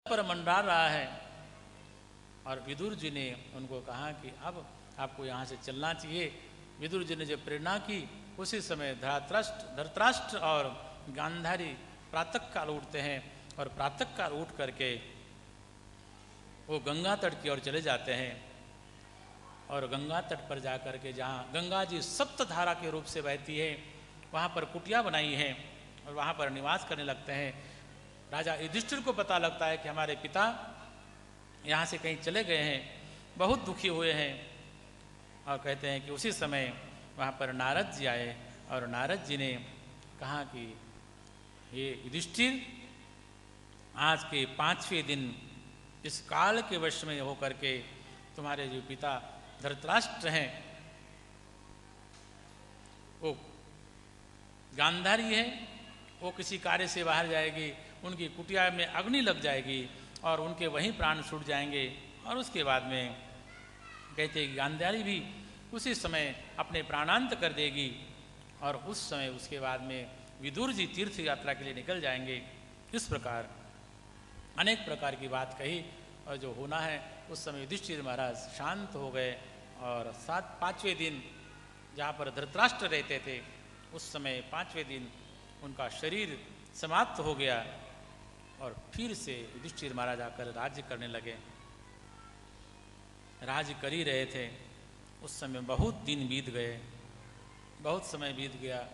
पर मंडरा रहा है। और विदुर जी ने उनको कहा कि अब आपको यहाँ से चलना चाहिए। विदुर जी ने जब प्रेरणा की, उसी समय धृतराष्ट्र और गांधारी प्रातः काल उठते हैं और प्रातः काल उठ करके वो गंगा तट की ओर चले जाते हैं। और गंगा तट पर जाकर के जहाँ गंगा जी सप्तधारा के रूप से बहती है, वहाँ पर कुटिया बनाई है और वहाँ पर निवास करने लगते हैं। राजा युधिष्ठिर को पता लगता है कि हमारे पिता यहाँ से कहीं चले गए हैं, बहुत दुखी हुए हैं। और कहते हैं कि उसी समय वहाँ पर नारद जी आए और नारद जी ने कहा कि ये युधिष्ठिर, आज के 5वें दिन इस काल के वश में होकर के तुम्हारे जो पिता धृतराष्ट्र हैं, वो गांधारी है, वो किसी कार्य से बाहर जाएगी, उनकी कुटिया में अग्नि लग जाएगी और उनके वहीं प्राण छूट जाएंगे। और उसके बाद में कहते हैं कि गांधारी भी उसी समय अपने प्राणांत कर देगी और उस समय उसके बाद में विदुर जी तीर्थ यात्रा के लिए निकल जाएंगे। इस प्रकार अनेक प्रकार की बात कही और जो होना है उस समय युधिष्ठिर महाराज शांत हो गए। और 5वें दिन जहाँ पर धृतराष्ट्र रहते थे, उस समय 5वें दिन उनका शरीर समाप्त हो गया और फिर से युधिष्ठिर महाराज आकर राज्य करने लगे। राज्य कर ही रहे थे, उस समय बहुत दिन बीत गए, बहुत समय बीत गया।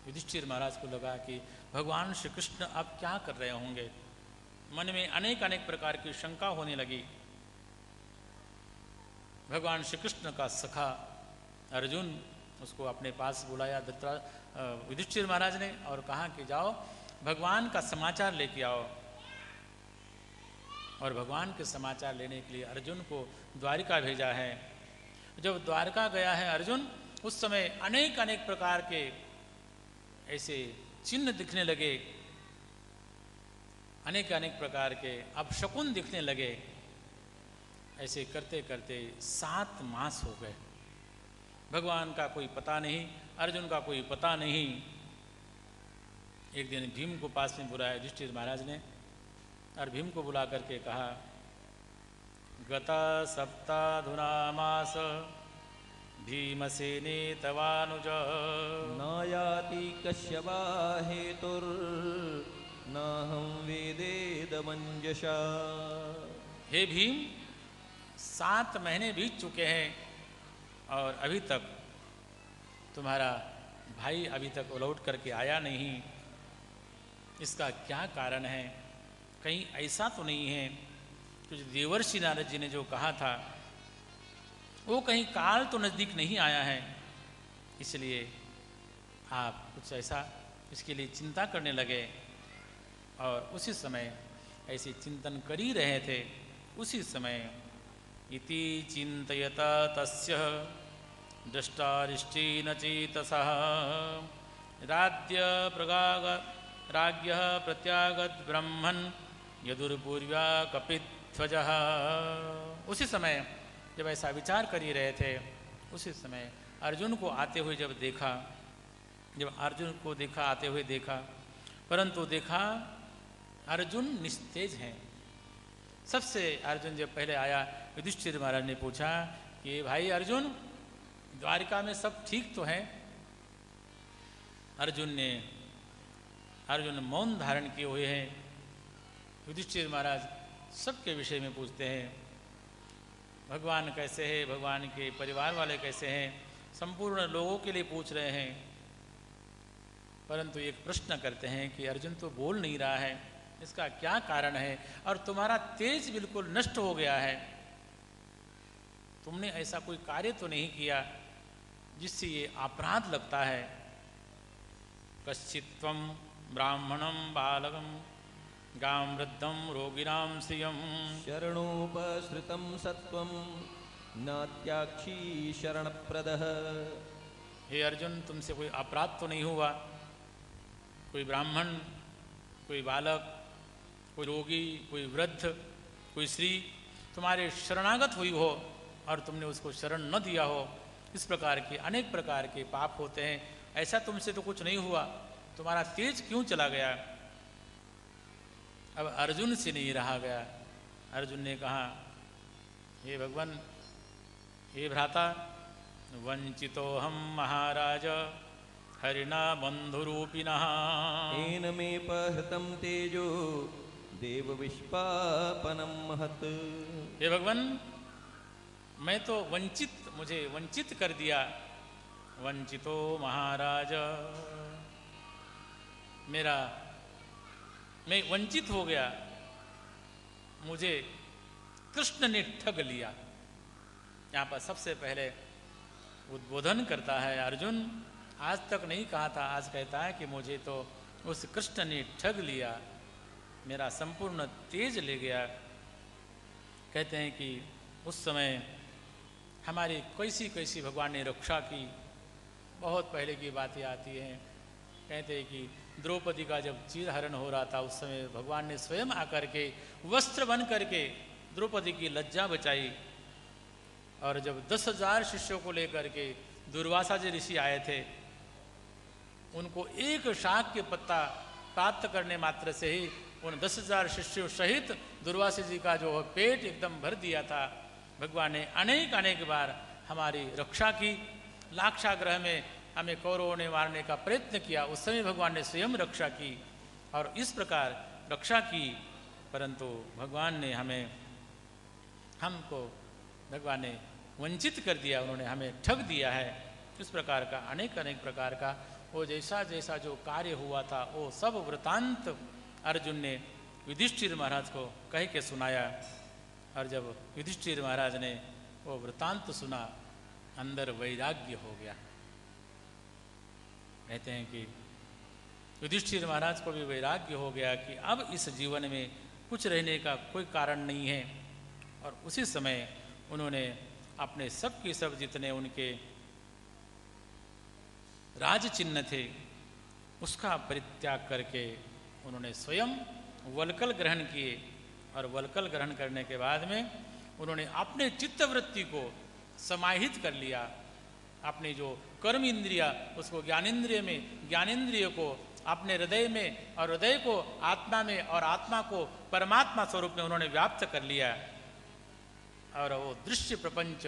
युधिष्ठिर महाराज को लगा कि भगवान श्री कृष्ण अब क्या कर रहे होंगे। मन में अनेक अनेक प्रकार की शंका होने लगी। भगवान श्री कृष्ण का सखा अर्जुन उसको अपने पास बुलाया युधिष्ठिर महाराज ने और कहा कि जाओ भगवान का समाचार लेके आओ। और भगवान के समाचार लेने के लिए अर्जुन को द्वारिका भेजा है। जब द्वारका गया है अर्जुन, उस समय अनेक अनेक प्रकार के ऐसे चिन्ह दिखने लगे, अनेक अनेक प्रकार के अपशकुन दिखने लगे। ऐसे करते करते 7 मास हो गए। भगवान का कोई पता नहीं, अर्जुन का कोई पता नहीं। एक दिन भीम को पास में बुलाया युधिष्ठिर महाराज ने और भीम को बुला करके कहा, गता सप्ताधुना मास भीमसेने तवानुज नायाति कश्यपा हेतुर नाहं वेदेदमंजसा। हे भीम, 7 महीने बीत चुके हैं और अभी तक तुम्हारा भाई अभी तक लौट करके आया नहीं। इसका क्या कारण है? कहीं ऐसा तो नहीं है कि देवर्षि नारद जी ने जो कहा था वो कहीं काल तो नज़दीक नहीं आया है, इसलिए आप कुछ ऐसा इसके लिए चिंता करने लगे। और उसी समय ऐसे चिंतन कर ही रहे थे, उसी समय इति चिंतयता तस्य दृष्टारिष्टेन चेतसः राज्ञः प्रत्यागत ब्रह्मन् यदुर्पूर्व्या कपिध्वजः। उसी समय जब ऐसा विचार कर ही रहे थे, उसी समय अर्जुन को आते हुए जब देखा, जब अर्जुन को देखा आते हुए देखा, परंतु देखा अर्जुन निस्तेज हैं। सबसे अर्जुन जब पहले आया, युधिष्ठिर महाराज ने पूछा कि भाई अर्जुन, द्वारिका में सब ठीक तो है? अर्जुन मौन धारण किए हुए हैं। युधिष्ठिर महाराज सबके विषय में पूछते हैं, भगवान कैसे हैं, भगवान के परिवार वाले कैसे हैं, संपूर्ण लोगों के लिए पूछ रहे हैं। परंतु एक प्रश्न करते हैं कि अर्जुन तो बोल नहीं रहा है, इसका क्या कारण है? और तुम्हारा तेज बिल्कुल नष्ट हो गया है, तुमने ऐसा कोई कार्य तो नहीं किया जिससे ये अपराध लगता है। कश्चित्वं ब्राह्मणं बालकं गां वृद्धं रोगिणां श्रियं शरणोपसृतं सत्वं नात्याक्षी शरणप्रदः। हे अर्जुन, तुमसे कोई अपराध तो नहीं हुआ? कोई ब्राह्मण, कोई बालक, कोई रोगी, कोई वृद्ध, कोई स्त्री तुम्हारे शरणागत हुई हो और तुमने उसको शरण न दिया हो। इस प्रकार के अनेक प्रकार के पाप होते हैं, ऐसा तुमसे तो कुछ नहीं हुआ, तुम्हारा तेज क्यों चला गया? अब अर्जुन से नहीं रहा गया। अर्जुन ने कहा, हे भगवान, हे भ्राता, वंचितो हम महाराज हरिणा बंधुरूपिणः येन मे पहृतं तेजो देव विश्वापनं महत्। हे भगवान, मैं तो मुझे वंचित कर दिया। वंचितो महाराज, मैं वंचित हो गया, मुझे कृष्ण ने ठग लिया। यहाँ पर सबसे पहले उद्बोधन करता है अर्जुन। आज तक नहीं कहा था, आज कहता है कि मुझे तो उस कृष्ण ने ठग लिया, मेरा संपूर्ण तेज ले गया। कहते हैं कि उस समय हमारी कैसी कैसी भगवान ने रक्षा की। बहुत पहले की बातें आती हैं। कहते हैं कि द्रौपदी का जब चीरहरण हो रहा था, उस समय भगवान ने स्वयं आकर के वस्त्र बन करके द्रौपदी की लज्जा बचाई। और जब 10,000 शिष्यों को लेकर के दुर्वासा जी ऋषि आए थे, उनको एक शाख के पत्ता प्राप्त करने मात्र से ही उन 10,000 शिष्यों सहित दुर्वासा जी का जो पेट एकदम भर दिया था। भगवान ने अनेक बार हमारी रक्षा की। लाक्षागृह में हमें कौरवों ने मारने का प्रयत्न किया, उस समय भगवान ने स्वयं रक्षा की और इस प्रकार रक्षा की। परंतु भगवान ने हमको भगवान ने वंचित कर दिया, उन्होंने हमें ठग दिया है। इस प्रकार का अनेक प्रकार का वो जैसा जैसा जो कार्य हुआ था, वो सब वृतांत अर्जुन ने युधिष्ठिर महाराज को कह के सुनाया। और जब युधिष्ठिर महाराज ने वो वृतांत सुना, अंदर वैराग्य हो गया। कहते हैं कि युधिष्ठिर महाराज को भी वैराग्य हो गया कि अब इस जीवन में कुछ रहने का कोई कारण नहीं है। और उसी समय उन्होंने अपने सब के सब जितने उनके राज चिन्ह थे, उसका परित्याग करके उन्होंने स्वयं वल्कल ग्रहण किए। और वल्कल ग्रहण करने के बाद में उन्होंने अपने चित्तवृत्ति को समाहित कर लिया। अपनी जो कर्म इंद्रिया, उसको ज्ञानेंद्रिय में, ज्ञानेंद्रिय को अपने हृदय में, और हृदय को आत्मा में, और आत्मा को परमात्मा स्वरूप में उन्होंने व्याप्त कर लिया। और वो दृश्य प्रपंच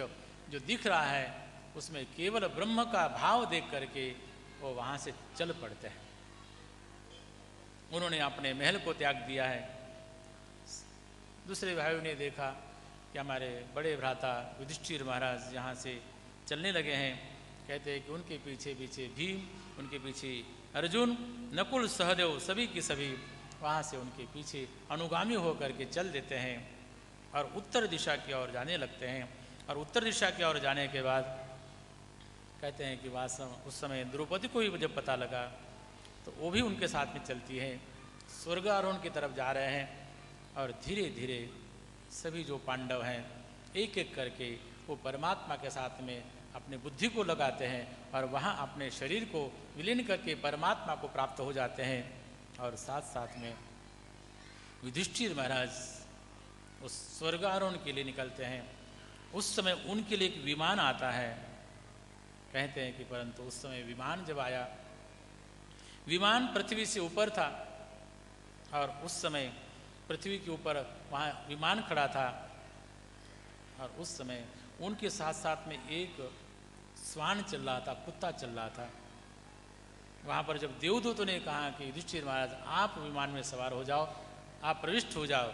जो दिख रहा है, उसमें केवल ब्रह्म का भाव देख करके वो वहाँ से चल पड़ते हैं। उन्होंने अपने महल को त्याग दिया है। दूसरे भाइयों ने देखा कि हमारे बड़े भ्राता युधिष्ठिर महाराज यहाँ से चलने लगे हैं। कहते हैं कि उनके पीछे पीछे भीम, उनके पीछे अर्जुन, नकुल, सहदेव, सभी की सभी वहाँ से उनके पीछे अनुगामी होकर के चल देते हैं और उत्तर दिशा की ओर जाने लगते हैं। और उत्तर दिशा की ओर जाने के बाद कहते हैं कि उस समय द्रौपदी को भी जब पता लगा तो वो भी उनके साथ में चलती है। स्वर्गारोहण की तरफ जा रहे हैं और धीरे धीरे सभी जो पांडव हैं एक एक करके वो परमात्मा के साथ में अपने बुद्धि को लगाते हैं और वहाँ अपने शरीर को विलीन करके परमात्मा को प्राप्त हो जाते हैं। और साथ साथ में युधिष्ठिर महाराज उस स्वर्गारोहण के लिए निकलते हैं। उस समय उनके लिए एक विमान आता है। कहते हैं कि परंतु उस समय विमान जब आया, विमान पृथ्वी से ऊपर था और उस समय पृथ्वी के ऊपर वहाँ विमान खड़ा था। और उस समय उनके साथ साथ में एक श्वान चल रहा था, कुत्ता चल रहा था। वहाँ पर जब देवदूतों ने कहा कि युधिष्ठिर महाराज आप विमान में सवार हो जाओ, आप प्रविष्ट हो जाओ,